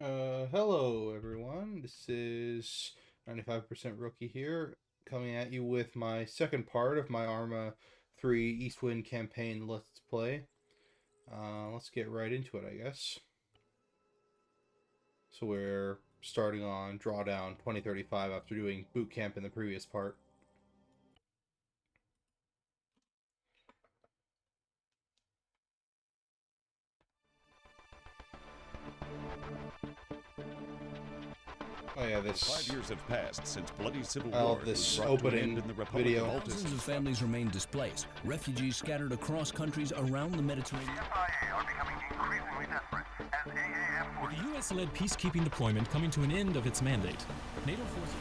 Hello everyone. This is 95% Rookie here, coming at you with my second part of my Arma 3 Eastwind campaign Let's Play. Let's get right into it, I guess. So we're starting on Drawdown 2035 after doing boot camp in the previous part. Oh yeah, this 5 years have passed since bloody civil I war love this was brought to an opening end in the Republic video. of Altus. Thousands of families remain displaced. Refugees scattered across countries around the Mediterranean. CIA are becoming increasingly desperate as AAF With the U.S.-led peacekeeping deployment coming to an end of its mandate, NATO forces...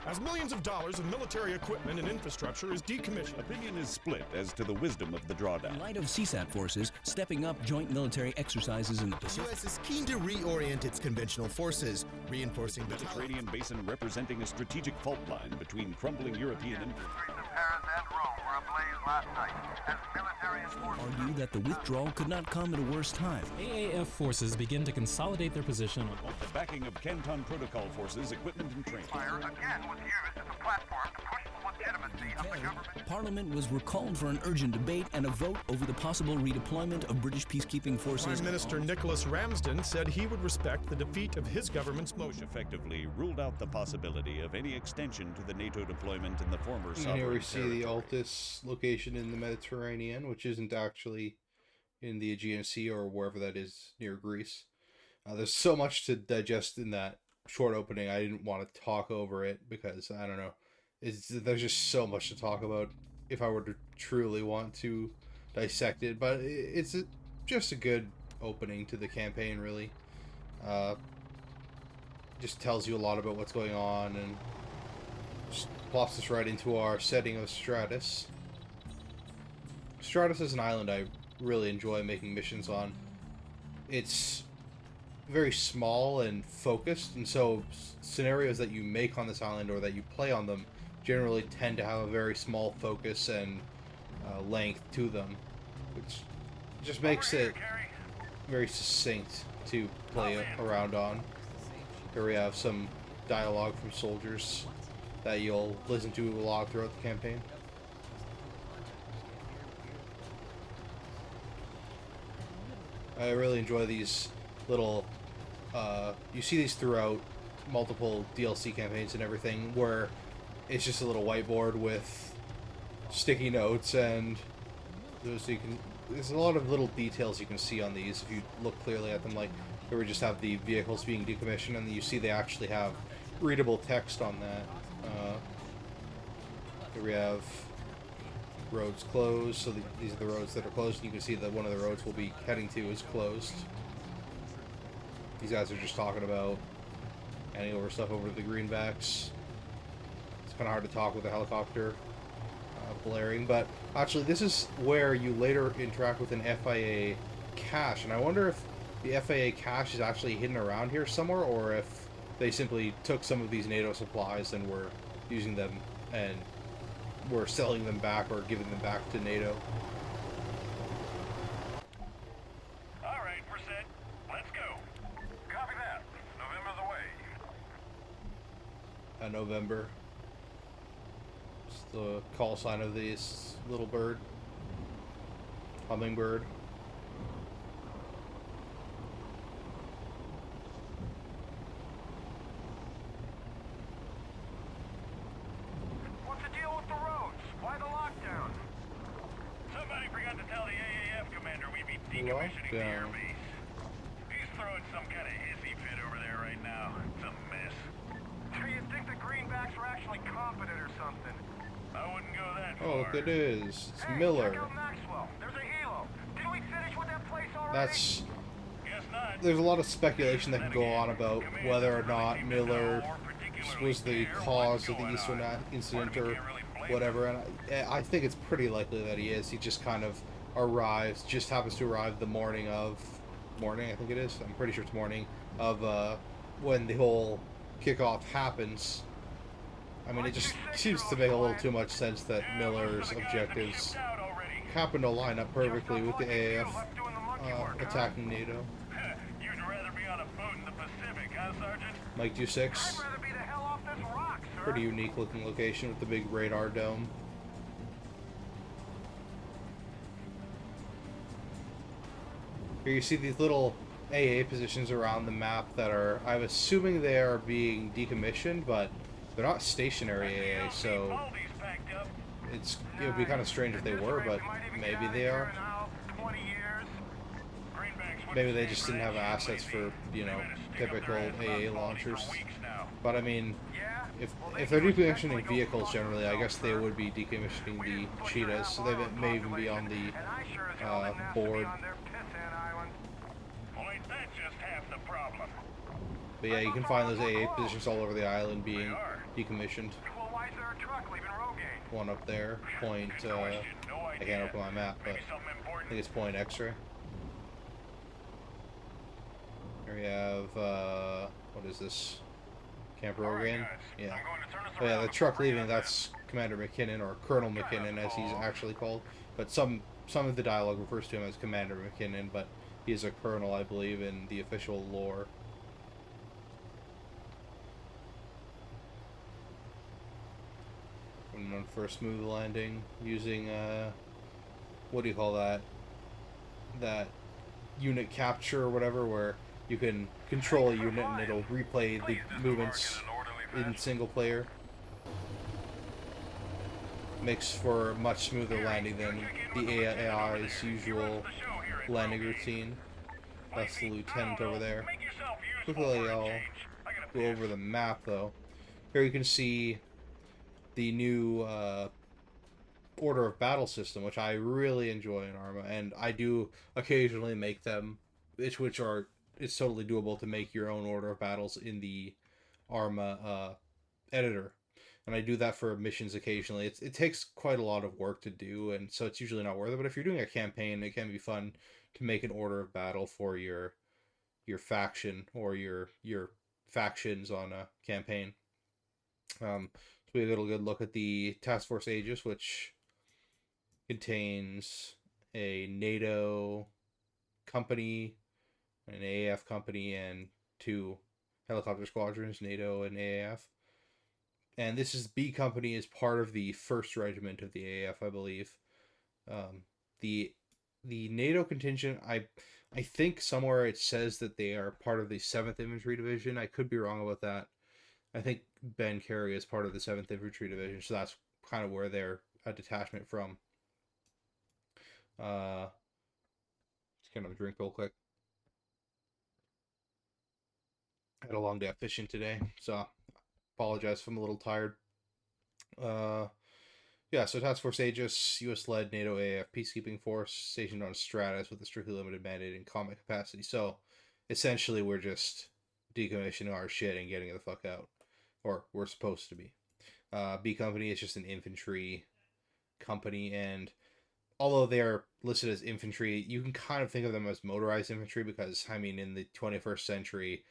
As millions of dollars of military equipment and infrastructure is decommissioned. Opinion is split as to the wisdom of the drawdown. In light of CSAT forces stepping up joint military exercises in the The Pacific. U.S. is keen to reorient its conventional forces, reinforcing the Mediterranean basin representing a strategic fault line between crumbling European influence. streets of Paris and Rome were ablaze last night as military and forces Argue that the withdrawal could not come at a worse time. AAF forces begin to consolidate their position on... The backing of Canton Protocol forces, equipment and training. fire again was used as a platform to push the legitimacy of the government. Parliament was recalled for an urgent debate and a vote over the possible redeployment of British peacekeeping forces. Prime Minister Nicholas Ramsden said he would respect the defeat of his government's motion. Effectively ruled out the possibility of any extension to the NATO deployment in the former And sovereign here we see the territory. Altus location in the Mediterranean, which isn't actually in the Aegean Sea or wherever that is near Greece. There's so much to digest in that short opening. I didn't want to talk over it because, I don't know, there's just so much to talk about if I were to truly want to dissect it. But it's just a good opening to the campaign, really. Just tells you a lot about what's going on and just plops us right into our setting of Stratus. Stratus is an island I really enjoy making missions on. It's very small and focused, and so scenarios that you make on this island or that you play on them generally tend to have a very small focus and length to them, which just makes it very succinct to play around on. Here we have some dialogue from soldiers that you'll listen to a lot throughout the campaign. I really enjoy these little, you see these throughout multiple DLC campaigns and everything, where it's just a little whiteboard with sticky notes, and there's a lot of little details you can see on these if you look clearly at them. Like, here we just have the vehicles being decommissioned, and you see they actually have readable text on that. Here we have roads closed, so these are the roads that are closed, and you can see that one of the roads we'll be heading to is closed. These guys are just talking about handing over stuff over to the greenbacks. It's kind of hard to talk with a helicopter blaring, but actually this is where you later interact with an FIA cache, and I wonder if the FIA cache is actually hidden around here somewhere, or if they simply took some of these NATO supplies and were using them and were selling them back or giving them back to NATO. All right, we're set. Let's go. Copy that. November the way. November. It's the call sign of this little bird. Hummingbird. What's the deal with the roads? Why the lockdown? Somebody forgot to tell the AAF commander we'd be decommissioning the Lockdown. airbase. He's throwing some kind of hissy fit over there right now. It's a mess. Sure you'd think the greenbacks were actually competent or something. I wouldn't go that far. Oh, look, it is. It's Hey, Miller. check out Maxwell. There's a helo. Didn't we finish with that place already? That's... Guess not. There's a lot of speculation that can go on about whether or not Miller was the cause of the Eastern incident or whatever, and I think it's pretty likely that he is. He just kind of arrives, just happens to arrive the morning, I think it is, I'm pretty sure it's morning, of when the whole kickoff happens. I mean, it just seems to make a little too much sense that Miller's objectives happen to line up perfectly with the AAF attacking NATO. You'd rather be on a boat in the Mike I'd 26. rather be the hell off this rock, sir. Pretty unique looking location with the big radar dome. Here you see these little AA positions around the map that are, I'm assuming they are being decommissioned, but they're not stationary AA, so it would be kind of strange if they were, but maybe they are. Maybe they just didn't have assets for, you know, typical AA launchers. But I mean, if they're decommissioning vehicles generally, I guess they would be decommissioning the cheetahs, so they may even be on the board. But yeah, you can find those AA positions all over the island being decommissioned. One up there, point, I can't open my map, but I think it's point X-ray. Here we have, what is this? Camp Rogan? Yeah. Oh yeah, the truck leaving, that's Commander McKinnon, or Colonel McKinnon as he's actually called. But some of the dialogue refers to him as Commander McKinnon, but he is a colonel, I believe, in the official lore. And on first smooth landing, using, what do you call that? That unit capture or whatever, where you can control a unit and it'll replay the movements in single player. Makes for a much smoother landing than the AI's usual landing routine. That's the lieutenant over there. Quickly, I'll go over the map though. Here you can see the new order of battle system, which I really enjoy in Arma, and I do occasionally make them, it's totally doable to make your own order of battles in the Arma editor, and I do that for missions occasionally. It takes quite a lot of work to do, and so it's usually not worth it, but if you're doing a campaign, it can be fun to make an order of battle for your faction or your factions on a campaign. So we have a good look at the Task Force Aegis, which contains a NATO company, an AAF company, and 2 helicopter squadrons, NATO and AAF. And this is B company is part of the 1st Regiment of the AAF, I believe. The NATO contingent, I think somewhere it says that they are part of the 7th Infantry Division. I could be wrong about that. I think Ben Carey is part of the 7th Infantry Division, so that's kind of where they're a detachment from. Just gonna drink real quick. I had a long day of fishing today, so apologize if I'm a little tired. Yeah, so Task Force Aegis, US-led NATO AAF peacekeeping force stationed on Stratus with a strictly limited mandate and combat capacity. So essentially, we're just decommissioning our shit and getting the fuck out, or we're supposed to be. B company is just an infantry company, and although they are listed as infantry, you can kind of think of them as motorized infantry because, I mean, in the 21st century,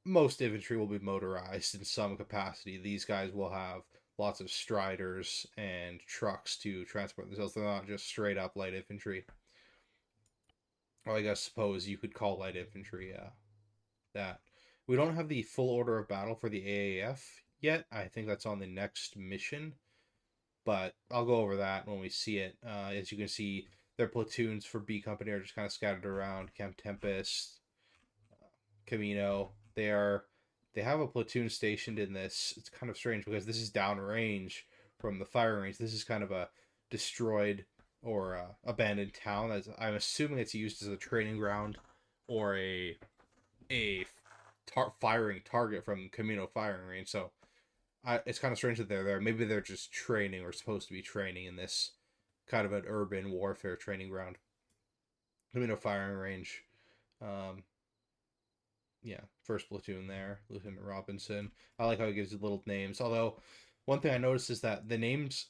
most infantry will be motorized in some capacity. These guys will have lots of striders and trucks to transport themselves. They're not just straight up light infantry. Well, I guess suppose you could call light infantry that. We don't have the full order of battle for the AAF yet. I think that's on the next mission, but I'll go over that when we see it. As you can see, their platoons for B company are just kind of scattered around. Camp Tempest, Camino. They have a platoon stationed in this. It's kind of strange because this is downrange from the firing range. This is kind of a destroyed or abandoned town. As I'm assuming it's used as a training ground or a firing target from Camino firing range. So it's kind of strange that they're there. Maybe they're just training or supposed to be training in this kind of an urban warfare training ground. Camino firing range. Yeah, 1st platoon there, Lieutenant Robinson. I like how he gives it little names. Although, one thing I noticed is that the names,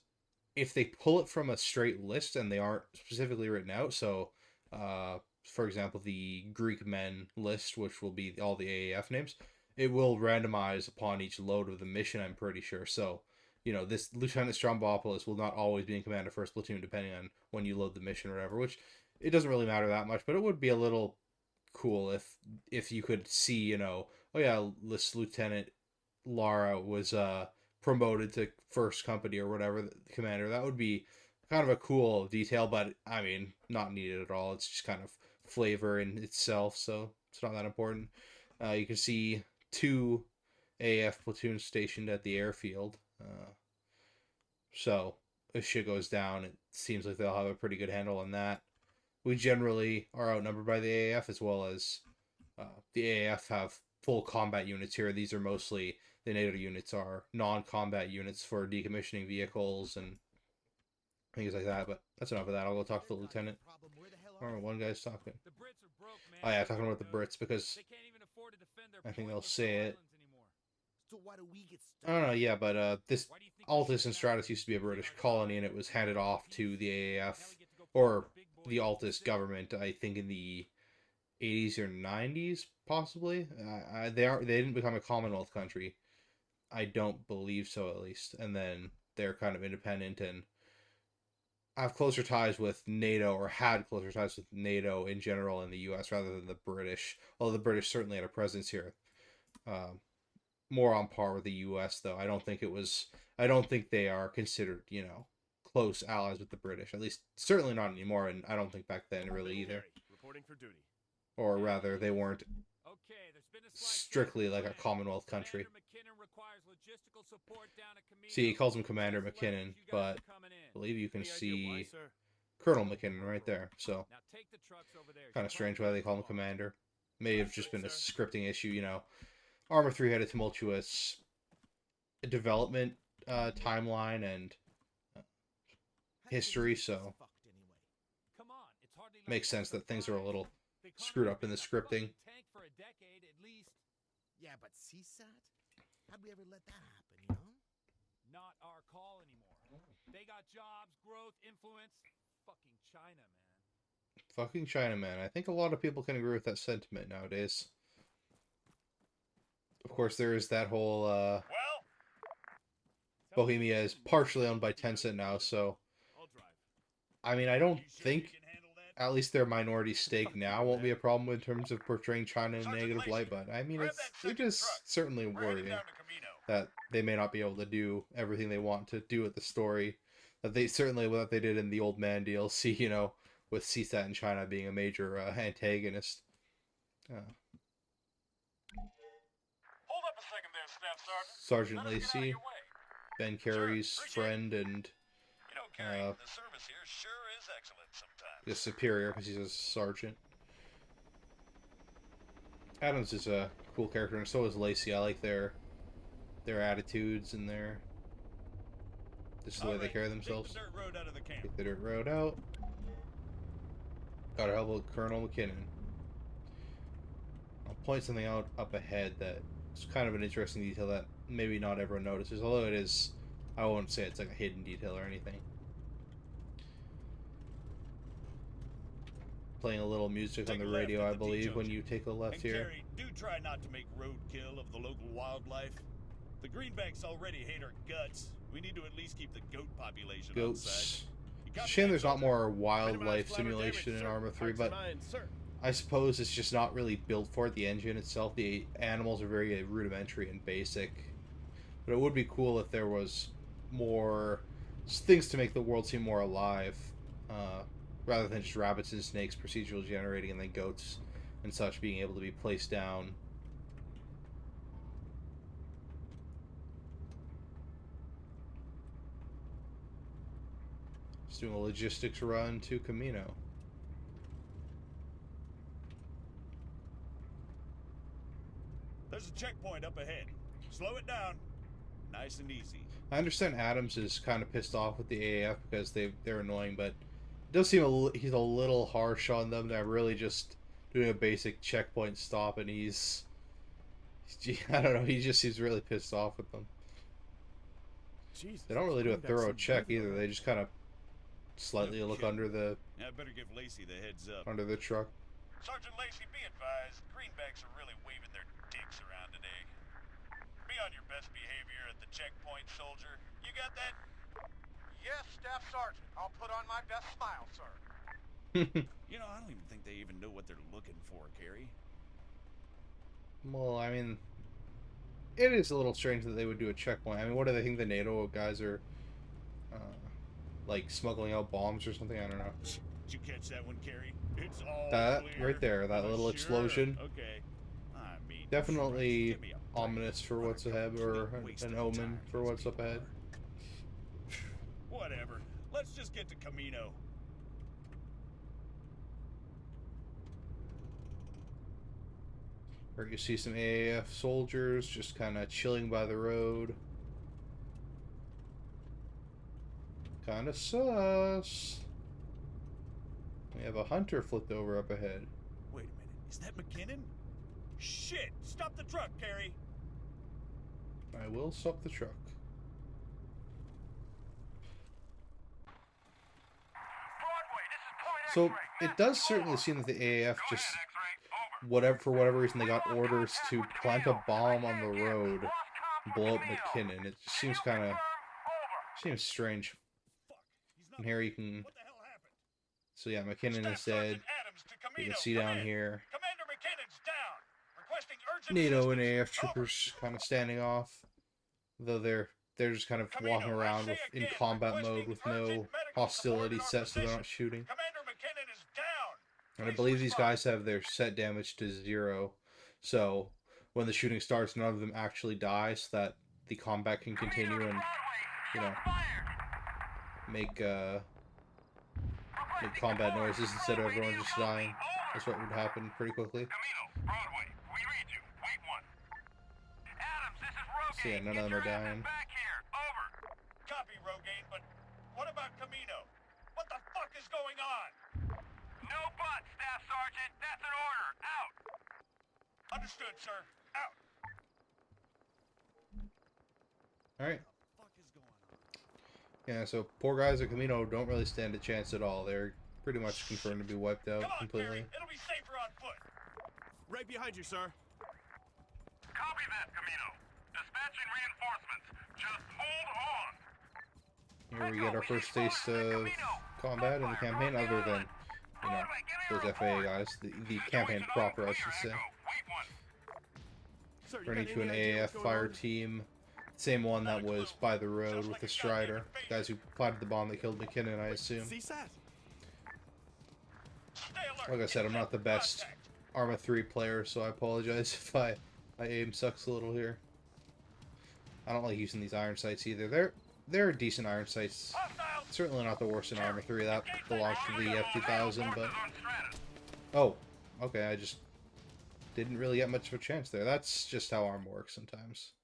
if they pull it from a straight list and they aren't specifically written out, so, for example, the Greek men list, which will be all the AAF names, it will randomize upon each load of the mission, I'm pretty sure. So, you know, this Lieutenant Strombopoulos will not always be in command of 1st platoon, depending on when you load the mission or whatever, which it doesn't really matter that much, but it would be a little cool if you could see, you know, oh yeah, this Lieutenant Lara was promoted to first company or whatever commander. That would be kind of a cool detail, but I mean, not needed at all. It's just kind of flavor in itself, so it's not that important. You can see 2 AF platoons stationed at the airfield. So if shit goes down, it seems like they'll have a pretty good handle on that. We generally are outnumbered by the AAF, as well as the AAF have full combat units here. These are mostly, the NATO units are non-combat units for decommissioning vehicles and things like that. But that's enough of that. I'll go talk to the lieutenant. Oh, one guy's talking. Oh yeah, talking about the Brits, because I think they'll say it. I don't know, yeah, but this Altus and Stratus used to be a British colony, and it was handed off to the AAF, or the Altus government, I think in the 80s or 90s, possibly. They didn't become a Commonwealth country. I don't believe so, at least. And then they're kind of independent and have closer ties with NATO, or had closer ties with NATO in general in the US rather than the British. Although the British certainly had a presence here. More on par with the US, though. I don't think they are considered, close allies with the British. At least, certainly not anymore, and I don't think back then really either. Reporting for duty. Or rather, they weren't strictly like a Commonwealth country. See, he calls him Commander McKinnon, but I believe you can see Colonel McKinnon right there. So, kind of strange why they call him Commander. May have just been a scripting issue, Arma 3 had a tumultuous development timeline and history, so makes sense that things are a little screwed up in the scripting. Yeah, but CSAT? How'd we ever let that happen, Not our call anymore. They got jobs, growth, influence. Fucking China, man. Fucking China, man. I think a lot of people can agree with that sentiment nowadays. Of course, there is that whole, Bohemia is partially owned by Tencent now, so... I mean, I don't think, at least their minority stake now won't be a problem in terms of portraying China in a negative light, but I mean, it is certainly worrying that they may not be able to do everything they want to do with the story. That they certainly, what they did in the Old Man DLC, with CSAT and China being a major antagonist. Hold up a second there, Staff Sergeant Lacey, Ben Carey's friend, and the service here sure is excellent sometimes. the superior, because he's a sergeant. Adams is a cool character, and so is Lacey. I like their attitudes and just the way they carry themselves. Take the dirt road out of the camp. Take the dirt road out. Gotta help with Colonel McKinnon. I'll point something out up ahead that is kind of an interesting detail that maybe not everyone notices, although it is, I won't say it's like a hidden detail or anything. Playing a little music on the radio, I believe, when you take a left and here. Carey, do try not to make roadkill of the local wildlife. The greenbacks already hate our guts. We need to at least keep the goat population on side. Goats. It's a shame there's not more wildlife simulation in Arma 3, but I suppose it's just not really built for it. The engine itself, the animals are very rudimentary and basic. But it would be cool if there was more things to make the world seem more alive, rather than just rabbits and snakes procedural generating and then goats and such being able to be placed down. Just doing a logistics run to Camino. There's a checkpoint up ahead. Slow it down. Nice and easy. I understand Adams is kind of pissed off with the AAF because they're annoying, but it does seem he's a little harsh on them. They're really just doing a basic checkpoint stop, and he's I don't know, he just seems really pissed off with them. Jesus, They don't really do a thorough check either. They just kind of slightly look under the I better give Lacey the heads up. under the truck. Sergeant Lacey, be advised, greenbacks are really waving their dicks around today. Be on your best behavior at the checkpoint, soldier. You got that? Yes, Staff Sergeant. I'll put on my best smile, sir. I don't even think they even know what they're looking for, Carey. Well, I mean, it is a little strange that they would do a checkpoint. I mean, what do they think the NATO guys are, like, smuggling out bombs or something? I don't know. Did you catch that one, Carrie? It's all That clear. right there, that little Sure. explosion. Okay. I mean, Definitely give me a break. ominous for what's ahead, or Wasting an omen time, for these what's up people ahead. are. Whatever. Let's just get to Camino. Or you see some AAF soldiers just kind of chilling by the road. Kind of sus. We have a hunter flipped over up ahead. Wait a minute. Is that McKinnon? Shit! Stop the truck, Carrie. I will stop the truck. So it does certainly seem that the AAF just, for whatever reason, they got orders to plant a bomb on the road, and blow up McKinnon. It just seems kind of strange. And here you can, What the hell happened? so yeah, McKinnon is Staff dead. Sergeant Adams to You Camino. can see Come down in. here, Commander McKinnon's down. Requesting urgent NATO and assistance. AAF troopers kind of standing off, though they're just kind of walking around with, in combat mode with no hostility set, so they're not shooting. Commander McKinnon is down. And I believe these guys have their set damage to 0, so when the shooting starts, none of them actually die, so that the combat can continue and, you know, make combat noises instead of everyone just dying. That's what would happen pretty quickly. Broadway, we read you. Wait one. Adams, this is Rogaine. So yeah, none of them are dying. Back here. Over. Copy, Rogaine, but what about Camino? What the fuck is going on? No but, Staff Sergeant. That's an order. Out. Understood, sir. Out. Alright. What the fuck is going on? Yeah, so poor guys at Camino don't really stand a chance at all. They're pretty much confirmed to be wiped out Come on, completely. Carrie. It'll be safer on foot. Right behind you, sir. Copy that, Camino. Dispatching reinforcements. Just hold on. Here we get our first taste of combat in the campaign, other than, you know, those FAA guys. The campaign proper, I should say. Sir, you Running got to an any idea AAF what's going fire on? team. Same one that was by the road with the Strider. Guys who planted the bomb that killed McKinnon, I assume. CSAT. Stay alert. Like I said, I'm not the best Arma 3 player, so I apologize if my aim sucks a little here. I don't like using these iron sights either. They're decent iron sights. Certainly not the worst in Arma 3. That belongs to the F2000, but... Oh, okay, I just didn't really get much of a chance there. That's just how Arma works sometimes.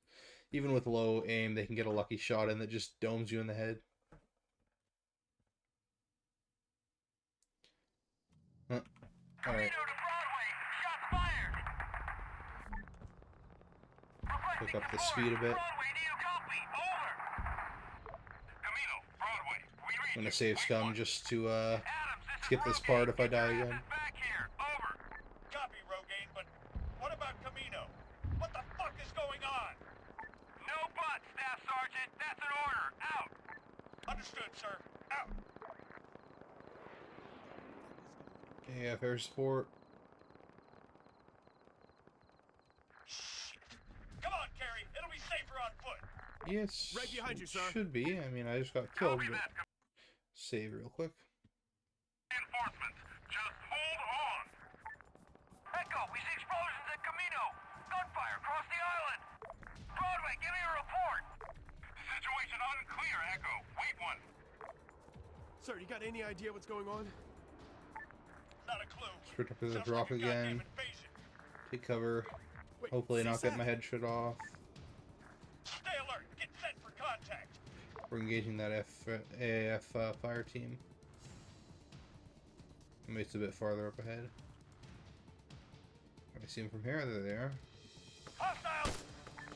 Even with low aim, they can get a lucky shot in that just domes you in the head. Alright. Pick up the speed a bit. I'm gonna save scum just to skip this part if I die again. Copy, Rogaine, but what about Camino? What the fuck is going on? No but, Staff Sergeant. That's an order. Out. Understood, sir. Out. AF air support. Shit. Come on, Carrie. It'll be safer on foot. Yes, Right behind you, it sir. should be. I mean, I just got killed, but save real quick. Reinforcements. Just hold on. Echo, we see explosions at Camino. Gunfire across the island. Broadway, give me a report. Situation unclear, Echo. Wait one. Sir, you got any idea what's going on? Not a clue. Let's protect this Sounds rock like a goddamn again. invasion. Take cover. Wait, Hopefully not get CSAT. my head shot off. Stay alert. Get set for contact. We're engaging that AAF fire team. Maybe it's a bit farther up ahead. I see them from here. There they are. Hostiles!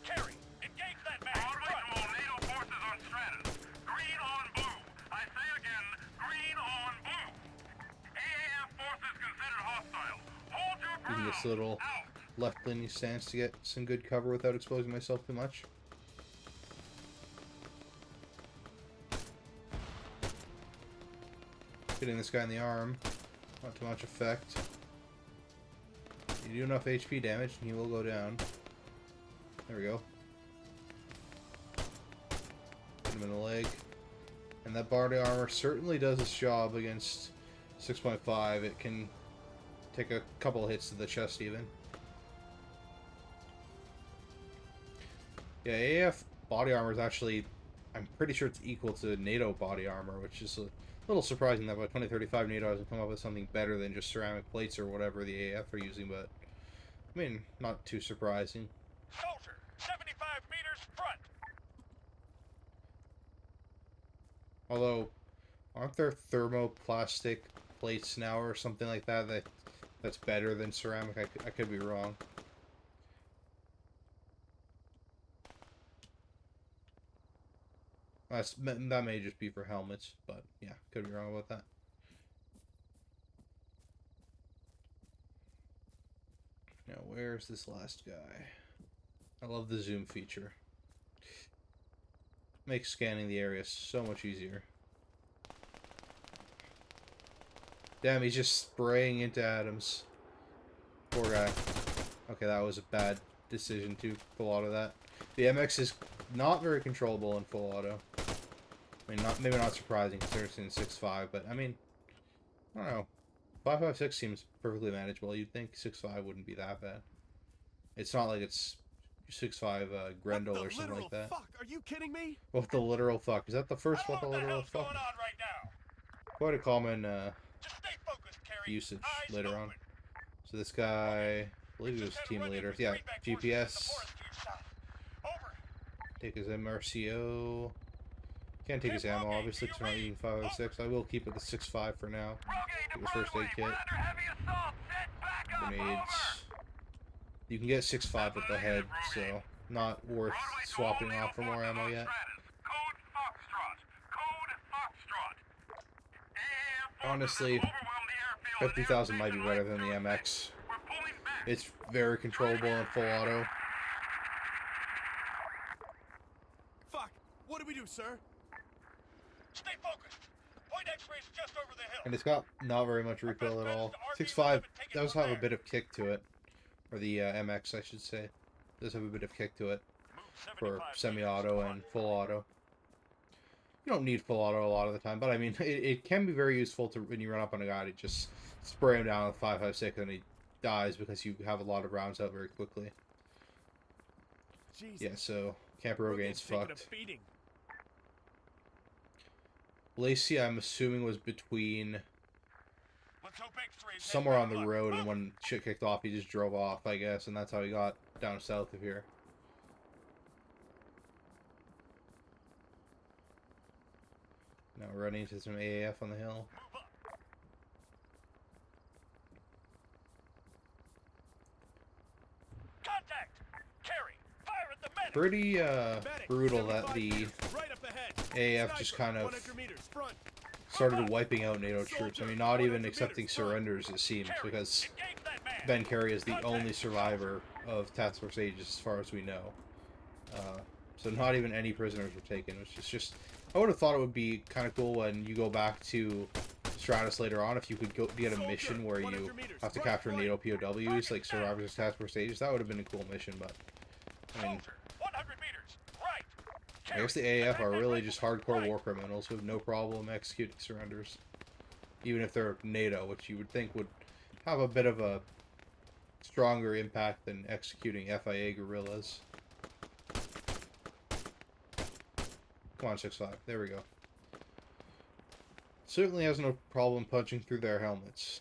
Carrie, engage that man. Broadway to all NATO forces on Stratus. Green on blue. I say again, green on blue. AAF forces considered hostile. Hold your Using ground. this little left leaning stance to get some good cover without exposing myself too much. Hitting this guy in the arm. Not too much effect. You do enough HP damage and he will go down. There we go. Hit him in the leg. And that body armor certainly does its job against 6.5. It can take a couple hits to the chest even. Yeah, AF body armor is actually, I'm pretty sure it's equal to NATO body armor, which is a little surprising that by 2035 NATO hasn't come up with something better than just ceramic plates or whatever the AF are using, but I mean, not too surprising. Soldier, 75 meters front. Although, aren't there thermoplastic plates now or something like that, that's better than ceramic? I could be wrong. That may just be for helmets, but yeah, could be wrong about that. Now, where's this last guy? I love the zoom feature. Makes scanning the area so much easier. Damn, he's just spraying into atoms. Poor guy. Okay, that was a bad decision to full auto that. The MX is not very controllable in full auto. I mean, maybe not surprising considering it's in 6.5, but I mean, I don't know. 5.56 seems perfectly manageable. You'd think 6.5 wouldn't be that bad. It's not like it's 6.5 Grendel or something like that. Fuck, are you kidding me? What the literal fuck? Is that the first what the literal fuck? Going on right now? Quite a common Just stay focused, Carrie. usage Eyes later on. open. So this guy, I believe he was team leader. Yeah, GPS. Over. Take his MRCO. Can't take his ammo, obviously, because we're not using 5.06. I will keep it the 6.5 for now. Get his first aid kit. Grenades. You can get 6.5 with the head, so not worth swapping off for more ammo yet. Honestly, 50,000 might be better than the MX. It's very controllable in full auto. Fuck, what do we do, sir? Stay focused. Point X-rays just over the hill. And it's got not very much recoil at all. 6.5 does have a bit of kick to it. Or the MX, I should say. Does have a bit of kick to it. For semi-auto and full auto. You don't need full auto a lot of the time, but I mean, it can be very useful to when you run up on a guy to just spray him down with 5.56 and he dies because you have a lot of rounds out very quickly. Jesus. Yeah, so Camp Rogain's fucked. A beating. Lacey, I'm assuming, was between Let's hope X-rays somewhere on the road, and when shit kicked off, he just drove off, I guess, and that's how he got down south of here. Now we're running into some AAF on the hill. Contact. Carry. Fire at the medic. Pretty brutal that the Right up ahead. AAF just kind of 100 meters front. started wiping out NATO troops. I mean, not even accepting surrenders, it seems, because Engage that man. Ben Carey is the only survivor of Task Force Aegis as far as we know. So not even any prisoners were taken, which is just... I would have thought it would be kind of cool when you go back to Stratus later on, if you could go get a mission where you have to capture NATO POWs, like Survivors of Task Force Aegis. That would have been a cool mission, but... I mean, 100 meters. Right. I guess the AAF are really just hardcore war criminals who have no problem executing surrenders. Even if they're NATO, which you would think would have a bit of a stronger impact than executing FIA guerrillas. Come on, 6.5. There we go. Certainly has no problem punching through their helmets.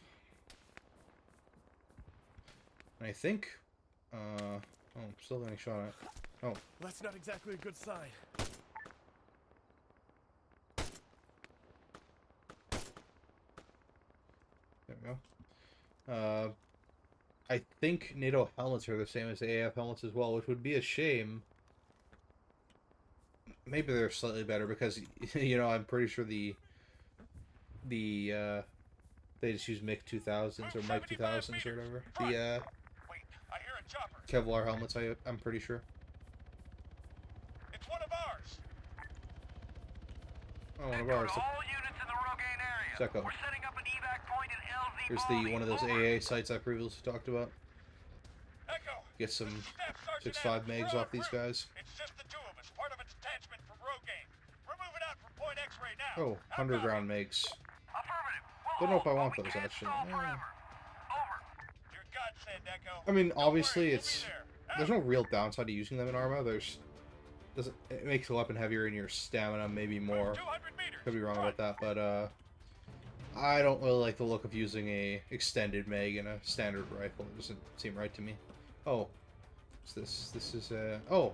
And I think... oh, I'm still getting shot at. Oh. That's not exactly a good sign. There we go. I think NATO helmets are the same as AAF helmets as well, which would be a shame. Maybe they're slightly better because, you know, I'm pretty sure they just use MiG 2000s or Mike 2000s or whatever. The Wait, I hear a chopper. Kevlar helmets, I'm pretty sure. It's one of ours. Oh, one of ours. All units in the Rogaine area. Check out. We're setting up an evac point in LZ Here's the one of those AA sites I previously talked about. get some Staff Sergeant 6.5 Adams, megs we're off en these route. guys. It's just the two of us, part of a detachment from Rogaine. We're moving out from Point X-ray now. Oh, 100 round megs. Don't know if I want those actually. Your godsend, Echo. I mean, Don't obviously, worry, it's we'll be there's no real downside to using them in Arma. It makes the weapon heavier and your stamina maybe there. more. 200 meters. Could be wrong Front. about that, but I don't really like the look of using a extended meg in a standard rifle. It doesn't seem right to me. Oh, what's this? This is oh,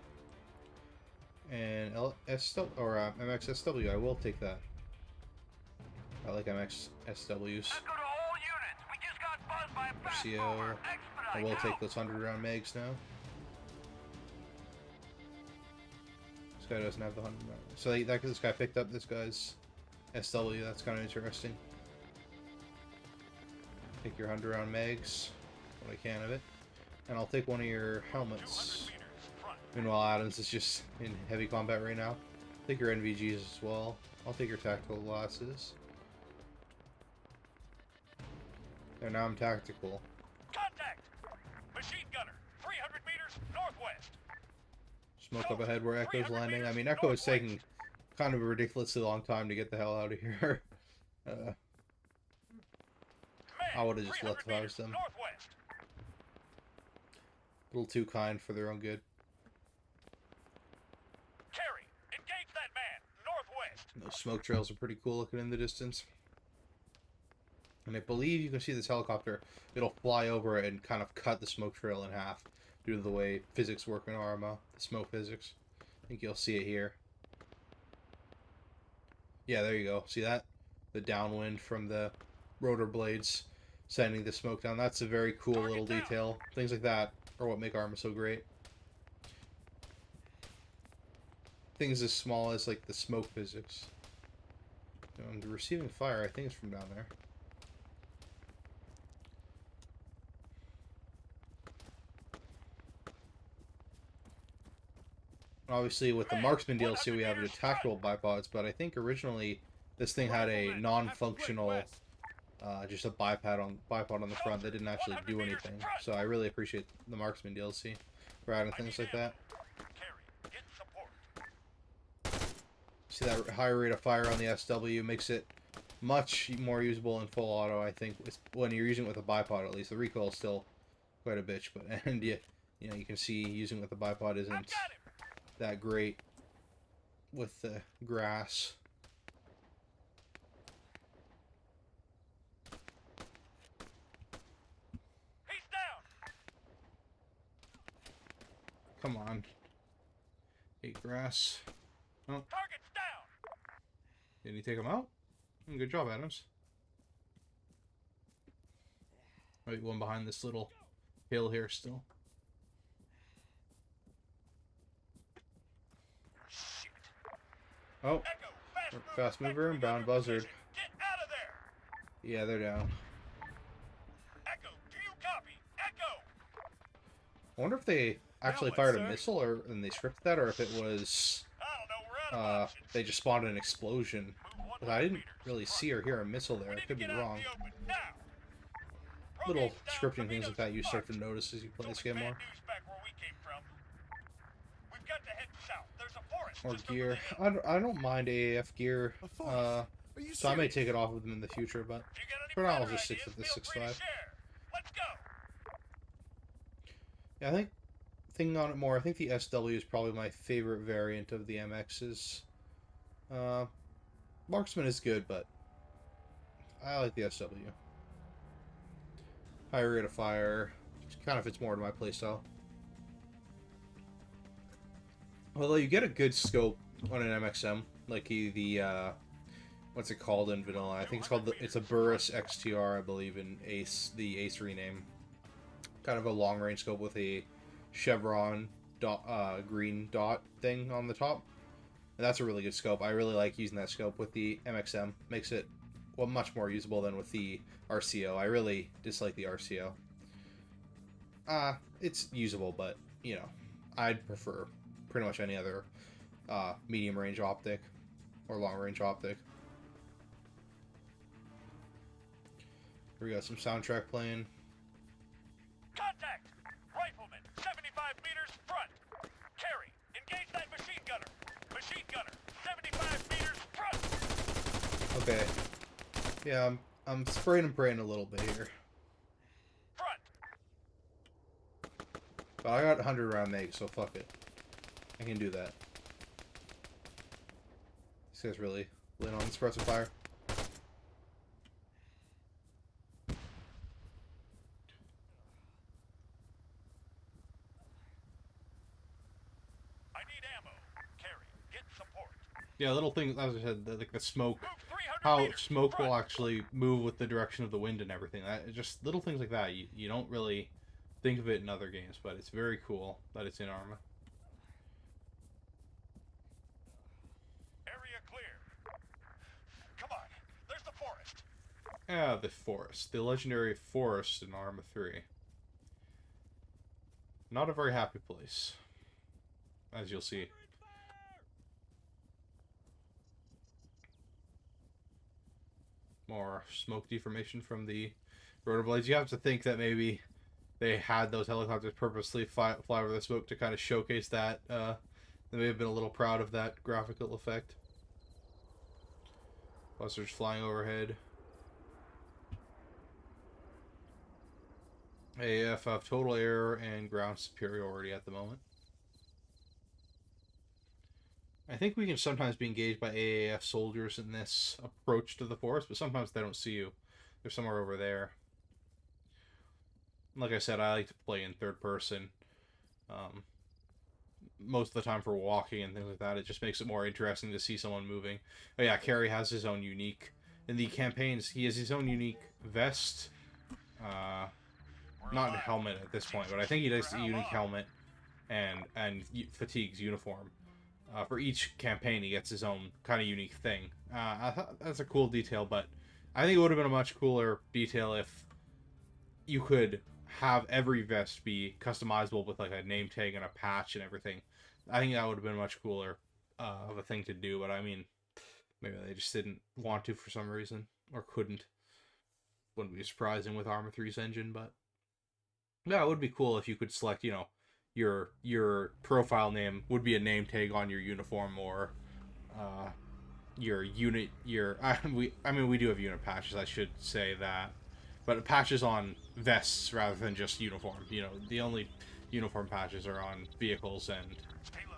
an LSW or MXSW. I will take that. I like MXSWs. Echo to all units. We just got buzzed by a fast RCO. mover. I will take those 100 round megs now. This guy doesn't have the 100 round. So this guy picked up this guy's SW. That's kind of interesting. Take your 100 round megs, what I can of it, and I'll take one of your helmets. 200 meters. Front. Meanwhile, Adams is just in heavy combat right now. Take your NVGs as well. I'll take your tactical glasses. And now I'm tactical. Contact. Machine gunner. 300 meters northwest. Smoke up ahead where Echo's landing. I mean, Echo is taking kind of a ridiculously long time to get the hell out of here. I would have just left if I was them. Northwest. A little too kind for their own good. Carry. Engage that man. Northwest. Those smoke trails are pretty cool looking in the distance. And I believe you can see this helicopter. It'll fly over it and kind of cut the smoke trail in half due to the way physics work in Arma, the smoke physics. I think you'll see it here. Yeah, there you go. See that? The downwind from the rotor blades sending the smoke down. That's a very cool little detail. Things like that are what make Arma so great. Things as small as like the smoke physics. And the receiving fire, I think, is from down there. Obviously, with the Marksman DLC, we have the tactical bipods, but I think originally this thing had a non-functional, just a bipod on the front that didn't actually do anything. So I really appreciate the Marksman DLC for adding things like that. Carry. Get support. See that high rate of fire on the SW makes it much more usable in full auto. I think when you're using it with a bipod, at least the recoil is still quite a bitch. But and you know you can see using it with the bipod isn't that great with the grass. He's down. Come on. Hate grass. Oh, Target's down. did he take him out? Good job, Adams. Right, one behind this little hill here still. Oh, Echo, fast mover and bound buzzard. Get out of there. Yeah, they're down. Echo, do you copy? Echo. I wonder if they actually what, fired a sir? missile and they scripted that, or if it was I don't know. We're out of options. they just spawned an explosion. Move 100 But I didn't meters. really see or hear a missile there. We I need could to be get out in wrong. the open now. Little Rogaine's down, scripting things like torpedoes that you start to marked. notice as you play Don't this be game bad more. news back where we came from. We've got to head south. There's a forest Or just over gear. the hill. I don't mind AAF gear. A forest? Are you So I may serious? take it off of them in the future, but If you got any for now I'll better just stick ideas, with the feel free to 6.5. share. Let's go. Yeah, I think thinking on it more, I think the SW is probably my favorite variant of the MXs. Marksman is good, but I like the SW. Higher rate of fire. Kind of fits more to my playstyle. Although you get a good scope on an MXM, like the what's it called in vanilla? I think it's called it's a Burris XTR, I believe, in Ace, the Ace rename. Kind of a long range scope with a chevron green dot thing on the top. And that's a really good scope. I really like using that scope with the MXM. Makes it much more usable than with the RCO. I really dislike the RCO. It's usable, but you know, I'd prefer pretty much any other medium range optic or long range optic. Here we got some soundtrack playing. Contact. Rifleman, 70 Okay. Yeah, I'm spraying and praying a little bit here. Front. But I got 100 round mag, so fuck it. I can do that. These guys really lit on suppressive fire. I need ammo. Carry. Get support. Yeah, little things, as I said, like the smoke, Move 300 how meters. smoke will Front. actually move with the direction of the wind and everything. Just little things like that. You don't really think of it in other games, but it's very cool that it's in Arma. Area clear. Come on. There's the forest. Ah, the forest. The legendary forest in Arma 3. Not a very happy place, as you'll see. More smoke deformation from the rotor blades. You have to think that maybe they had those helicopters purposely fly over the smoke to kind of showcase that. They may have been a little proud of that graphical effect. Buzzers flying overhead. AAF have total air and ground superiority at the moment. I think we can sometimes be engaged by AAF soldiers in this approach to the forest, but sometimes they don't see you. They're somewhere over there. Like I said, I like to play in third person. Most of the time for walking and things like that. It just makes it more interesting to see someone moving. Oh yeah, Carey has his own unique... In the campaigns, he has his own unique vest. Not a helmet at this point, but I think he does a unique helmet and fatigues uniform. For each campaign, he gets his own kind of unique thing. I thought that's a cool detail, but I think it would have been a much cooler detail if you could have every vest be customizable with like a name tag and a patch and everything. I think that would have been much cooler of a thing to do, but I mean, maybe they just didn't want to for some reason, or couldn't. Wouldn't be surprising with Arma 3's engine, but yeah, it would be cool if you could select, you know, your profile name would be a name tag on your uniform, or your unit, we do have unit patches, I should say that, but patches on vests rather than just uniform. You know, the only uniform patches are on vehicles and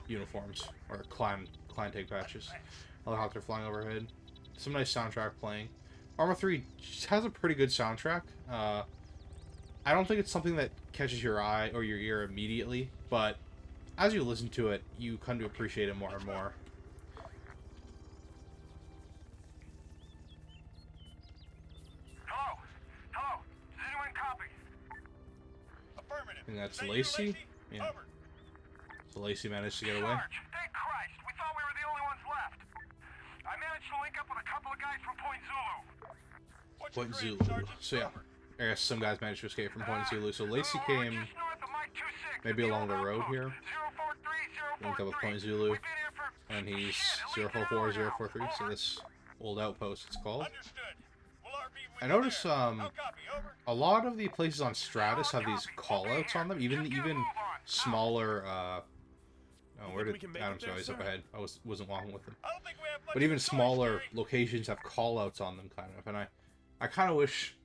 uniforms, or clan tag patches. Helicopter flying overhead. Some nice soundtrack playing. Arma 3 has a pretty good soundtrack. I don't think it's something that catches your eye or your ear immediately, but as you listen to it, you come to appreciate it more and more. Hello? Hello? Does anyone copy? Affirmative. I think that's Is that you, Lacey. Yeah. Over. So Lacey managed to get away. Sarge, thank Christ. We thought we were the only ones left. I managed to link up with a couple of guys from Point Zulu. What's your Point grade, Zulu. Sergeant? So yeah, Over. I guess some guys managed to escape from Point Zulu. So Lacey came Just north of Mike 26, maybe at the along the old road outpost. here. 043, Linked up with 043. Point Zulu, We've been here for and he's shit, at least an 044, hour now. 043. So Over. this old outpost, it's called. Understood. We'll RV with I you notice there. No copy. Over. a lot of the places on Stratus have these callouts on them, even smaller. Oh, where think we did can make Adams it go? there, He's up sir? ahead. I wasn't walking with him. I don't think we have much But even choice, smaller Carey. locations have callouts on them, kind of, and I kind of wish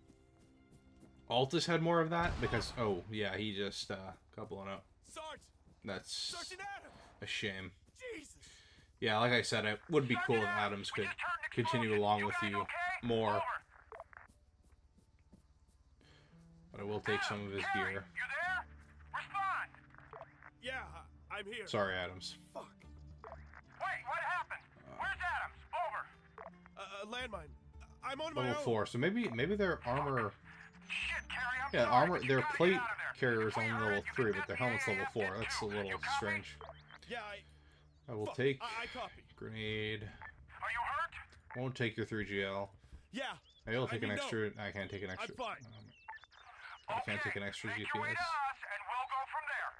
Altus had more of that, because oh yeah, he just got blown up. Sarge! That's Sergeant Adams! a shame. Jesus! Yeah, like I said, it would be cool if Adams could continue along with you more. Over. But I will take some of his Carey, gear. you there? Respond. Yeah, I'm here. Sorry, Adams. Fuck. Wait, what happened? Where's Adams? Over. Landmine. I'm on my Level own. 4, so maybe their armor. Shit, Carey, I'm Yeah, sorry, armor. but you Their gotta plate get out of there. carrier is We only heard level you 3, can but their get helmet's the level 4. AAF That's a too. little You copy? strange. Yeah, I will fuck. take I copy. grenade. Are you hurt? Won't take your 3GL. Yeah. I will take I an mean, no. extra. I can't take an extra. fine. I can't take an extra Make your way GPS. to us, and we'll go from there.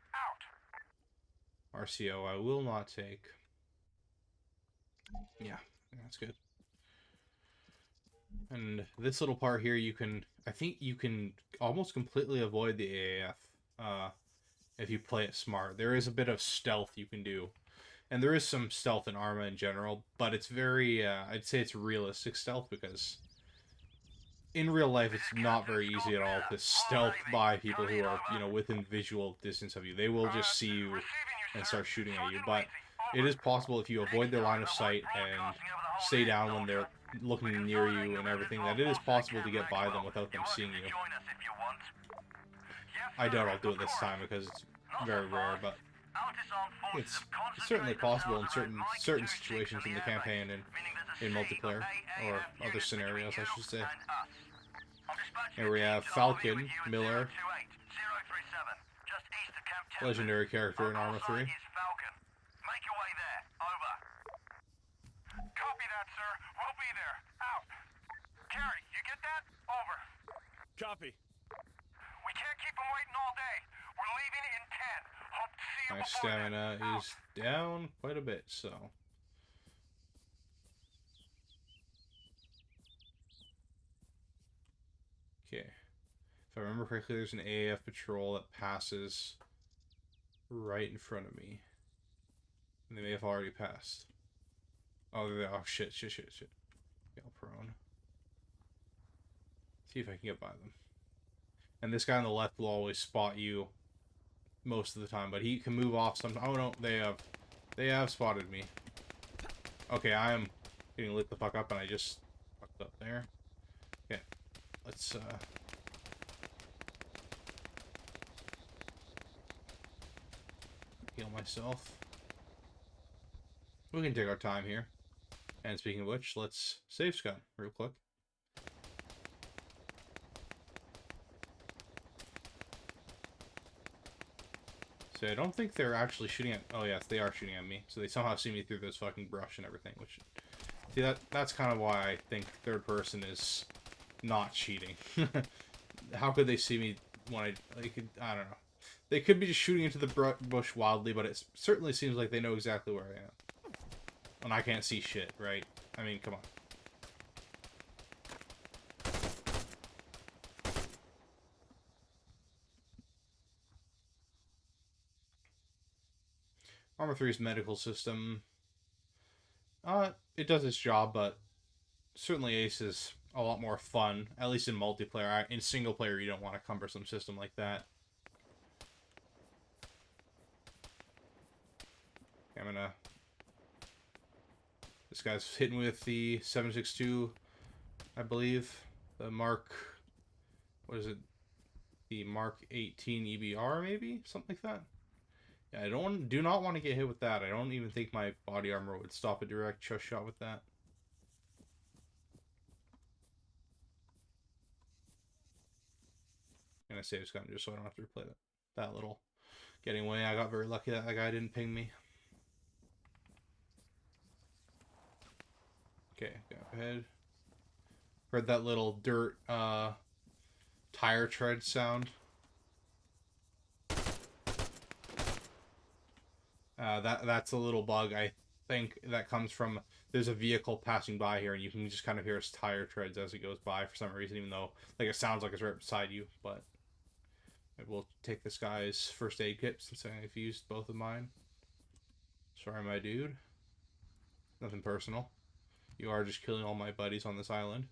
Out. RCO, I will not take. Yeah, that's good. And this little part here, I think you can almost completely avoid the AAF if you play it smart. There is a bit of stealth you can do And there is some stealth in Arma in general, but it's very, I'd say it's realistic stealth, because in real life it's not very easy at all to stealth by people who are, you know, within visual distance of you. They will just see you and start shooting at you, but it is possible if you avoid their line of sight and stay down when they're looking near you and everything, that it is possible to get by them without them seeing you. I doubt I'll do it this time because it's very rare, but it's certainly possible in certain situations in the campaign and in multiplayer, or other scenarios, I should say. Here we have Falcon Miller, legendary character in Arma 3. Copy that, sir. We'll be there. Out. Carrie, you get that? Over. Copy. We can't keep them waiting all day. We're leaving in 10. Hope to see you My before then. stamina Out. is down quite a bit, so... Okay. If I remember correctly, there's an AAF patrol that passes right in front of me. And they may have already passed. Oh, oh shit. Get all prone. See if I can get by them. And this guy on the left will always spot you most of the time, but he can move off sometimes. Oh no, they have spotted me. Okay, I am getting lit the fuck up, and I just fucked up there. Okay, let's heal myself. We can take our time here. And speaking of which, let's save scan real quick. So I don't think they're actually shooting at... Oh yes, they are shooting at me. So they somehow see me through this fucking brush and everything, which... See, that's kind of why I think third person is not cheating. How could they see me when I don't know. They could be just shooting into the bush wildly, but it certainly seems like they know exactly where I am. And I can't see shit, right? I mean, come on. Arma 3's medical system, it does its job, but certainly Ace is a lot more fun, at least in multiplayer. In single player, you don't want a cumbersome system like that. I'm gonna... This guy's hitting with the 7.62, I believe. The Mark... What is it? The Mark 18 EBR, maybe? Something like that? Yeah, do not want to get hit with that. I don't even think my body armor would stop a direct chest shot with that. I'm gonna save gun just so I don't have to replay that little getting away. I got very lucky that guy didn't ping me. Okay, go ahead. Heard that little dirt tire tread sound. That's a little bug. I think that comes from, there's a vehicle passing by here and you can just kind of hear its tire treads as it goes by for some reason, even though like it sounds like it's right beside you. But I will take this guy's first aid kit since I've used both of mine. Sorry, my dude. Nothing personal. You are just killing all my buddies on this island.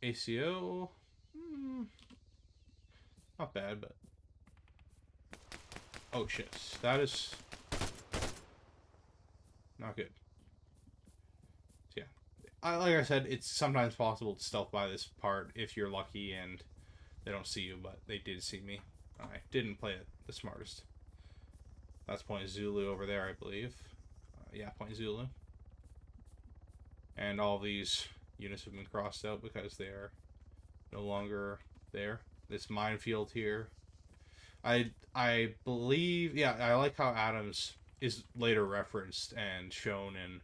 ACO, not bad, but oh shit, that is not good. So yeah, like I said, it's sometimes possible to stealth by this part if you're lucky and they don't see you, but they did see me. I didn't play it the smartest. That's Point Zulu over there, I believe. Yeah, Point Zulu. And all these units have been crossed out because they are no longer there. This minefield here. I believe, yeah, I like how Adams is later referenced and shown in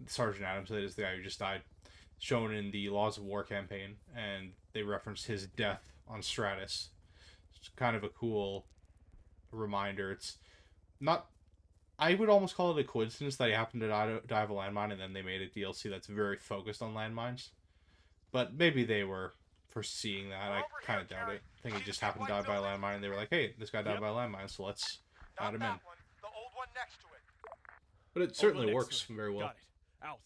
Sergeant Adams, that is the guy who just died, shown in the Laws of War campaign, and they referenced his death on Stratus. It's kind of a cool reminder. It's not, I would almost call it a coincidence that he happened to die of a landmine and then they made a DLC that's very focused on landmines. But maybe they were foreseeing that. I kind of doubt it. I think he just happened to die by a landmine and they were like, hey, this guy died by a landmine, so let's add him in. That one, the old one next to it. But it certainly works very well. Got it. Out.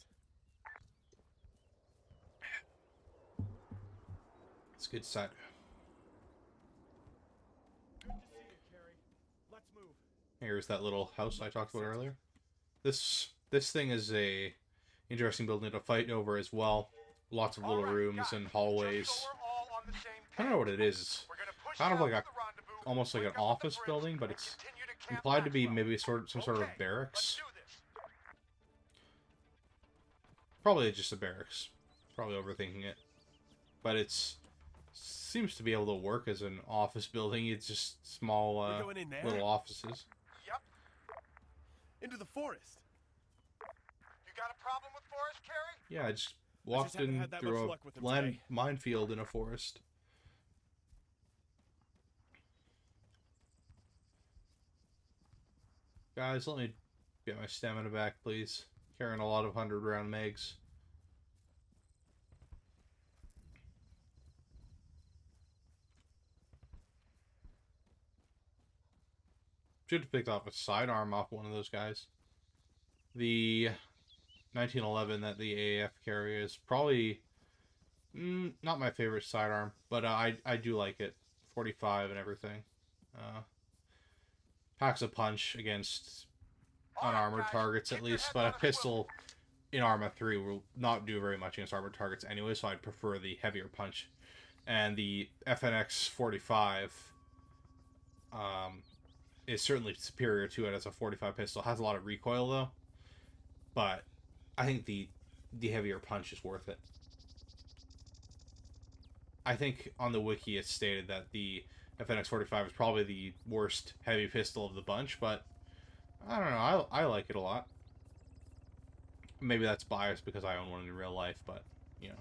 It's a good side. Good to see you, Carrie. Let's move. Here's that little house I talked about earlier. This thing is a interesting building to fight over as well. Lots of little rooms and hallways. I don't know what it is. It's kind of like a almost like an office building, but it's implied to be maybe some sort of barracks. Probably just a barracks. Probably overthinking it. But it's seems to be able to work as an office building. It's just small little offices. Yep. Into the forest. You got a problem with forest, Carrie? Yeah, I just walked haven't in had that through much a luck with them land today. minefield in a forest. Guys, let me get my stamina back, please. Carrying a lot of 100-round mags. Should have picked off a sidearm off one of those guys. The 1911 that the AAF carry is probably not my favorite sidearm, but I do like it. 45 and everything. Packs a punch against unarmored targets at least, but a pistol in Arma 3 will not do very much against armored targets anyway, so I'd prefer the heavier punch. And the FNX 45 is certainly superior to it as a 45 pistol. Has a lot of recoil though, but I think the heavier punch is worth it. I think on the wiki it's stated that the FNX 45 is probably the worst heavy pistol of the bunch, but I don't know, I like it a lot. Maybe that's biased because I own one in real life, but you know.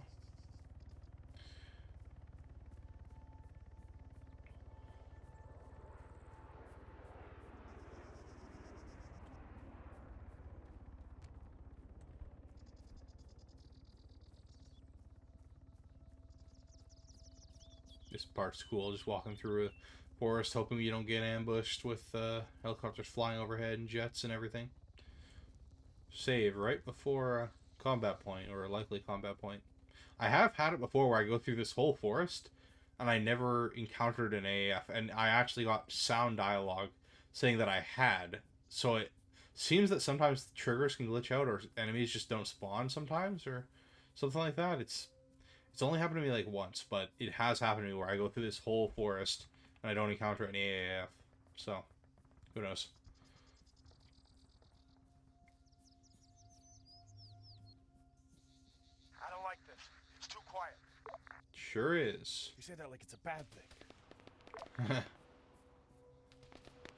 This part's cool, just walking through a forest, hoping you don't get ambushed with helicopters flying overhead and jets and everything. Save right before a combat point, or a likely combat point. I have had it before where I go through this whole forest, and I never encountered an AAF, and I actually got sound dialogue saying that I had. So it seems that sometimes the triggers can glitch out, or enemies just don't spawn sometimes, or something like that. It's only happened to me like once, but it has happened to me where I go through this whole forest and I don't encounter any AAF. So, who knows? I don't like this. It's too quiet. Sure is. You say that like it's a bad thing.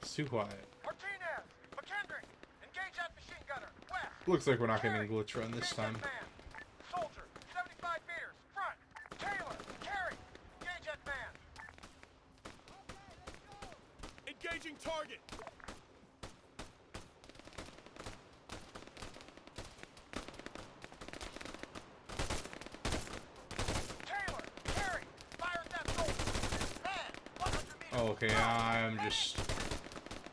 It's too quiet. Martinez! McKendrick! Engage that machine gunner! West! Looks like we're not getting a glitch run this time. Soldier! 75 meters! Front! Taylor! Carey! Engage that man! Engaging target. Taylor! Carey! Fire at that soldier! Man! 100 meters! Okay, I'm just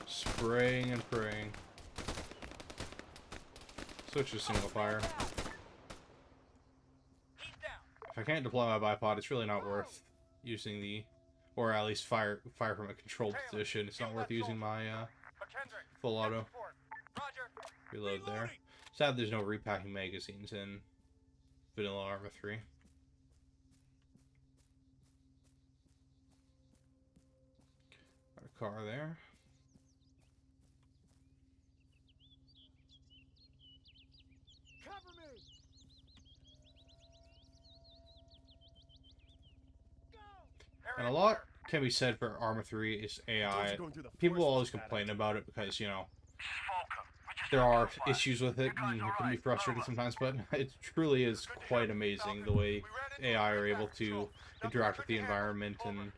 spraying and praying. Switch to single fire. He's down! If I can't deploy my bipod, it's really not worth using the, or at least fire from a controlled position. It's not worth using my McKendrick! full auto. Roger! Reload there. Sad there's no repacking magazines in Vanilla Arma 3. Got a car there. Cover me. And a lot can be said for Arma 3 is AI. People always complain about it because, you know, there are issues with it and it can be frustrating sometimes, but it truly is quite amazing the way AI are able to interact with the environment and,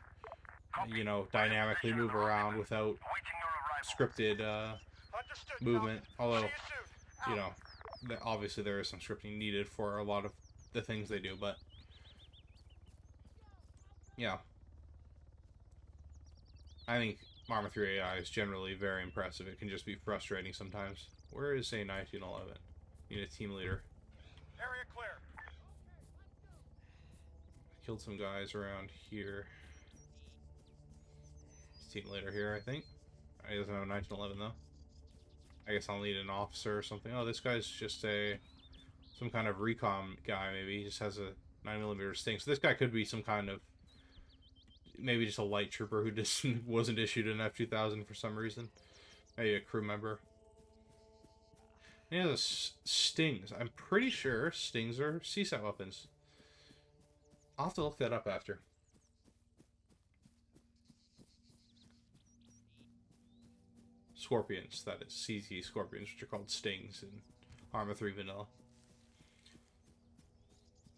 you know, dynamically move around without scripted movement. Although, you know, obviously there is some scripting needed for a lot of the things they do, but yeah. I think Arma 3 AI is generally very impressive. It can just be frustrating sometimes. Where is a 1911? Need a team leader. Area clear. Killed some guys around here. Team leader here, I think. He doesn't have a 1911 though. I guess I'll need an officer or something. Oh, this guy's just some kind of recon guy. Maybe he just has a 9mm Sting. So this guy could be some kind of maybe just a light trooper who just wasn't issued an F-2000 for some reason. Maybe a crew member. Yeah, the Stings. I'm pretty sure Stings are CSAT weapons. I'll have to look that up after. Scorpions, that is. CZ Scorpions, which are called Stings in Arma 3 Vanilla.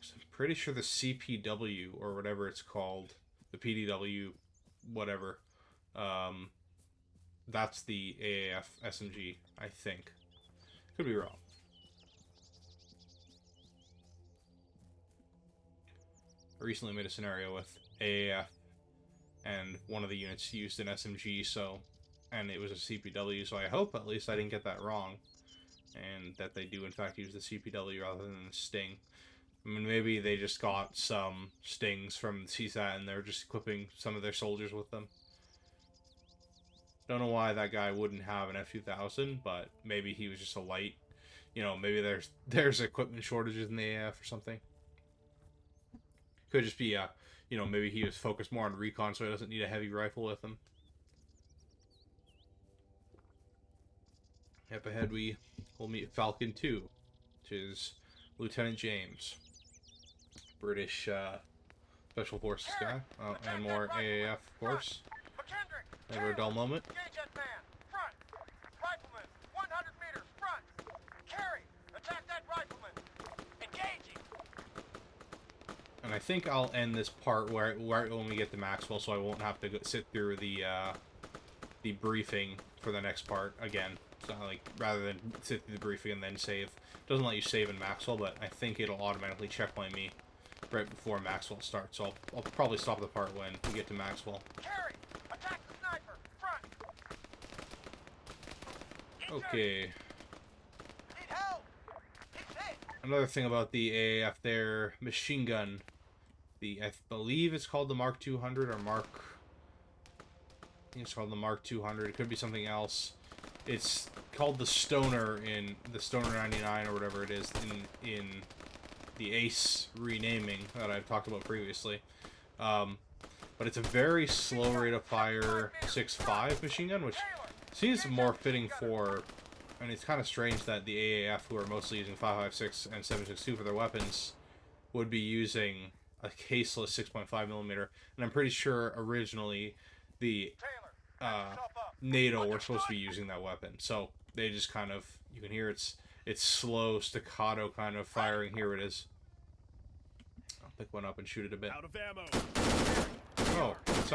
So I'm pretty sure the CPW, or whatever it's called, the PDW, whatever, that's the AAF SMG, I think. Could be wrong. I recently made a scenario with AAF, and one of the units used an SMG, so, and it was a CPW, so I hope at least I didn't get that wrong, and that they do in fact use the CPW rather than the Sting. I mean, maybe they just got some Stings from CSAT and they're just equipping some of their soldiers with them. Don't know why that guy wouldn't have an F-2000, but maybe he was just a light. You know, maybe there's equipment shortages in the AF or something. Could just be, you know, maybe he was focused more on recon, so he doesn't need a heavy rifle with him. Up ahead, we will meet Falcon 2, which is Lieutenant James. British Special Forces guy. Oh, and more AAF, of course. Never a dull moment. Engage that man. Front. Rifleman. 100 meters. Front. Carry. Attack that rifleman. Engaging. And I think I'll end this part where when we get to Maxwell, so I won't have to sit through the briefing for the next part again. So like rather than sit through the briefing and then save. It doesn't let you save in Maxwell, but I think it'll automatically checkpoint me right before Maxwell starts. So I'll probably stop the part when we get to Maxwell. Carry. Attack the sniper. Front. Okay. Need help. He's hit. Another thing about the AAF, their machine gun. I believe it's called the Mark 200 or Mark. I think it's called the Mark 200. It could be something else. It's called the Stoner in the Stoner 99 or whatever it is in the Ace renaming that I've talked about previously. But it's a very slow rate of fire 6.5 machine gun, which seems more fitting for, and it's kind of strange that the AAF, who are mostly using 5.56 and 7.62 for their weapons, would be using a caseless 6.5mm. And I'm pretty sure originally the NATO were supposed to be using that weapon. So they just kind of, you can hear it's slow staccato kind of firing. Here it is. I'll pick one up and shoot it a bit. Out of ammo. Oh, it's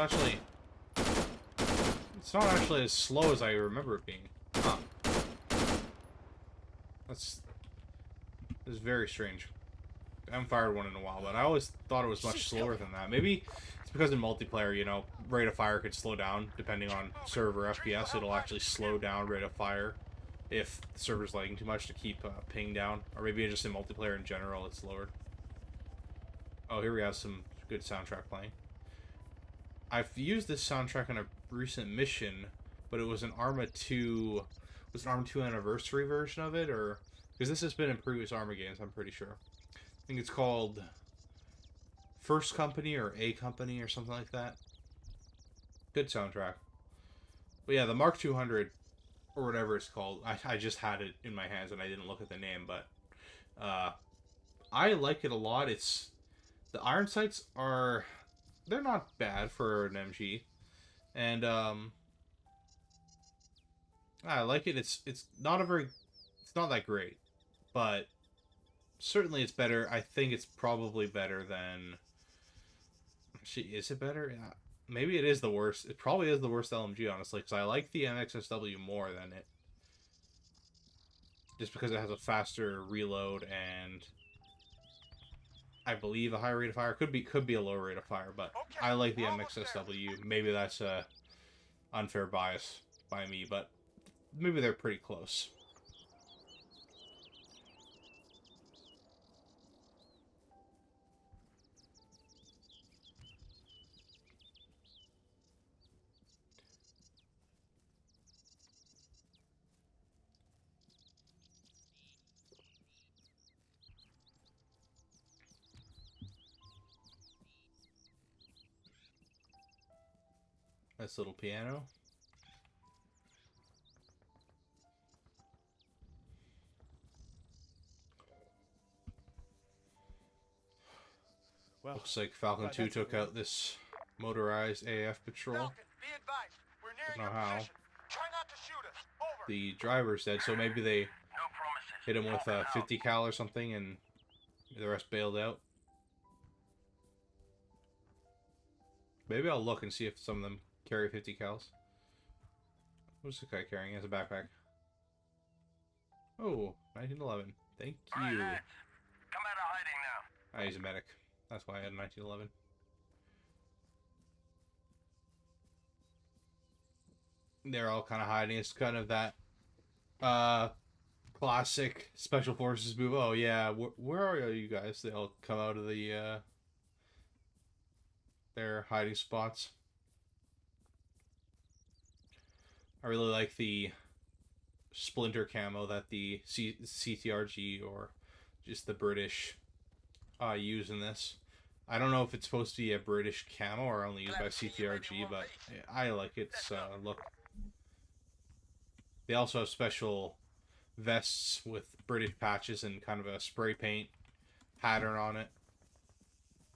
not actually as slow as I remember it being. Huh. This is very strange. I haven't fired one in a while, but I always thought it was much slower than that. Maybe it's because in multiplayer, you know, rate of fire could slow down depending on server FPS. It'll actually slow down rate of fire if the server's lagging too much to keep ping down, or maybe just in multiplayer in general it's lowered. Oh, here we have some good soundtrack playing. I've used this soundtrack on a recent mission, but it was an Arma 2. Was an Arma 2 anniversary version of it, or because this has been in previous Arma games, I'm pretty sure. I think it's called First Company or A Company or something like that. Good soundtrack. But yeah, the Mark 200 or whatever it's called. I just had it in my hands and I didn't look at the name, but I like it a lot. The iron sights are, they're not bad for an MG, and I like it. It's not that great, but certainly it's better. I think it's probably better than. Actually, is it better? Yeah, maybe it is the worst. It probably is the worst LMG, honestly, because I like the MXSW more than it, just because it has a faster reload and I believe a higher rate of fire. Could be a lower rate of fire, but I like the MXSW. Maybe that's unfair bias by me, but maybe they're pretty close. Nice little piano. Well, Looks like Falcon glad 2 that's took over. out this motorized AF patrol. Falcon, be advised. We're nearing Don't your know how. position. Try not to shoot us. Over. The driver's dead, so maybe they No promises. hit him with a 50 cal or something and the rest bailed out. Maybe I'll look and see if some of them carry 50 cals. What's this guy carrying? He has a backpack. Oh, 1911. Thank you. Come out of hiding now. He's a medic. That's why I had 1911. They're all kind of hiding. It's kind of that classic Special Forces move. Oh yeah, where are you guys? They all come out of the their hiding spots. I really like the splinter camo that the CTRG or just the British use in this. I don't know if it's supposed to be a British camo or only used by CTRG, but I like its look. They also have special vests with British patches and kind of a spray paint pattern on it.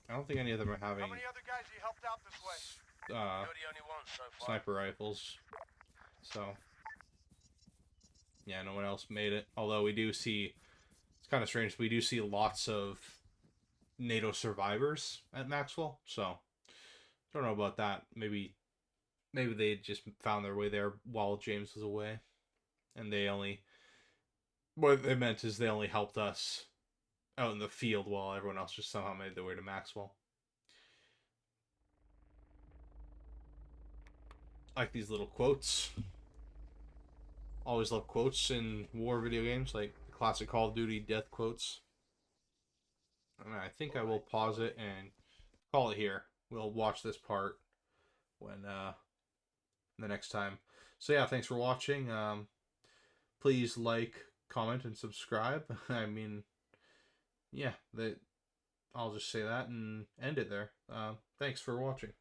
I don't think any of them are having How many other guys you helped out this way? You're the only one so far. sniper rifles. So, yeah, no one else made it. Although we do see, it's kind of strange, we do see lots of NATO survivors at Maxwell. So, don't know about that. Maybe they just found their way there while James was away. And they only, what they meant is they only helped us out in the field while everyone else just somehow made their way to Maxwell. I like these little quotes. Always love quotes in war video games, like the classic Call of Duty death quotes. And I think I will pause it and call it here. We'll watch this part when the next time. So yeah, thanks for watching. Please like, comment, and subscribe. I mean, yeah, I'll just say that and end it there. Thanks for watching.